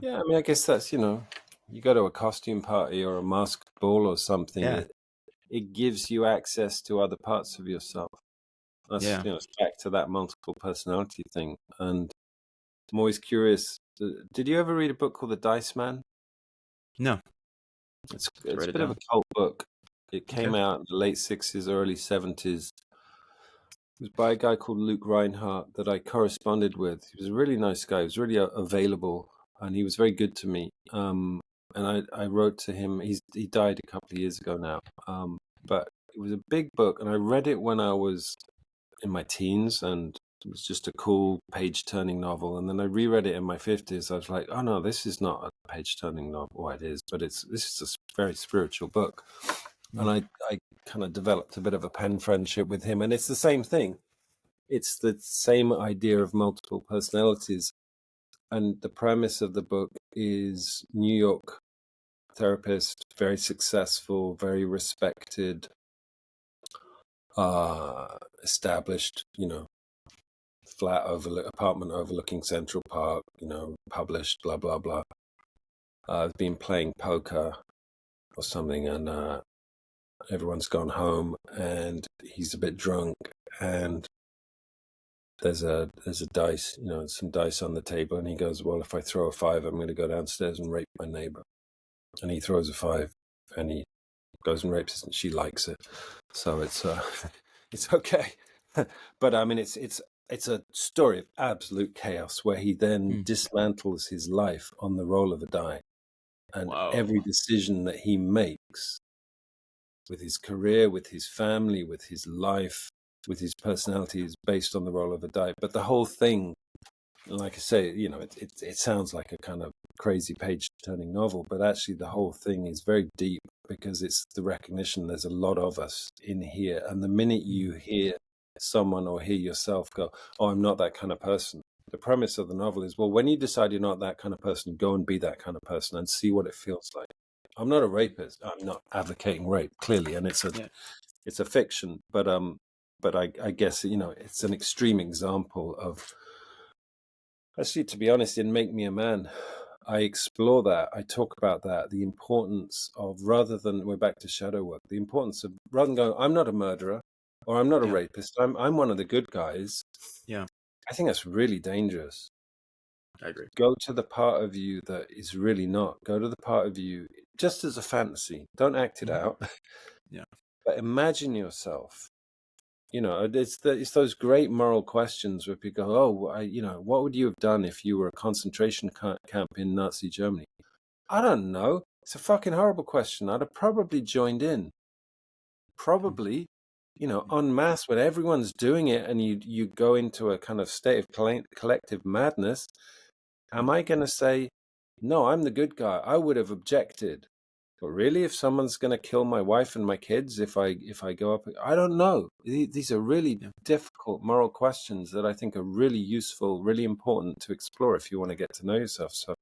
Yeah, I mean, I guess that's, you go to a costume party or a masked ball or something, Yeah. it gives you access to other parts of yourself. That's, Yeah. it's back to that multiple personality thing. And I'm always curious. Did you ever read a book called The Dice Man? No. It's Let's it's write a it bit of a down. cult book. It Okay. came out in the late 60s, early 70s. It was by a guy called Luke Reinhardt that I corresponded with. He was a really nice guy. He was really available, and he was very good to me. And I wrote to him. He died a couple of years ago now. But it was a big book, and I read it when I was in my teens, and it was just a cool page-turning novel. And then I reread it in my 50s. I was like, oh no, this is not a page-turning novel. Well, it is, but this is a very spiritual book. And I kind of developed a bit of a pen friendship with him. And it's the same thing. It's the same idea of multiple personalities. And the premise of the book is New York therapist, very successful, very respected, established, apartment overlooking Central Park, published, blah, blah, blah. Been playing poker or something, and everyone's gone home, and he's a bit drunk, and there's a dice, some dice on the table, and he goes, well, if I throw a 5, I'm going to go downstairs and rape my neighbor. And he throws a 5, and he goes and rapes her, and she likes it. So it's it's okay. But I mean, it's a story of absolute chaos where he then dismantles his life on the roll of a die, and every decision that he makes with his career, with his family, with his life, with his personality is based on the roll of a die. But the whole thing, like I say, it sounds like a kind of crazy page-turning novel, but actually the whole thing is very deep because it's the recognition there's a lot of us in here. And the minute you hear someone or hear yourself go, oh, I'm not that kind of person, the premise of the novel is, well, when you decide you're not that kind of person, go and be that kind of person and see what it feels like. I'm not a rapist. I'm not advocating rape, clearly, and it's a fiction, but I guess it's an extreme example of. Actually, to be honest, in Make Me a Man, I explore that. I talk about that, the importance of, rather than, we're back to shadow work, the importance of, rather than going, I'm not a murderer or I'm not a rapist, I'm one of the good guys. Yeah. I think that's really dangerous. I agree. Go to the part of you that is really not. Go to the part of you just as a fantasy. Don't act it out. Yeah. But imagine yourself. It's those great moral questions where people go, oh, what would you have done if you were a concentration camp in Nazi Germany? I don't know. It's a fucking horrible question. I'd have probably joined in. Probably, en masse when everyone's doing it and you go into a kind of state of collective madness. Am I going to say, no, I'm the good guy? I would have objected. But really, if someone's going to kill my wife and my kids, if I go up, I don't know. These are really difficult moral questions that I think are really useful, really important to explore if you want to get to know yourself. So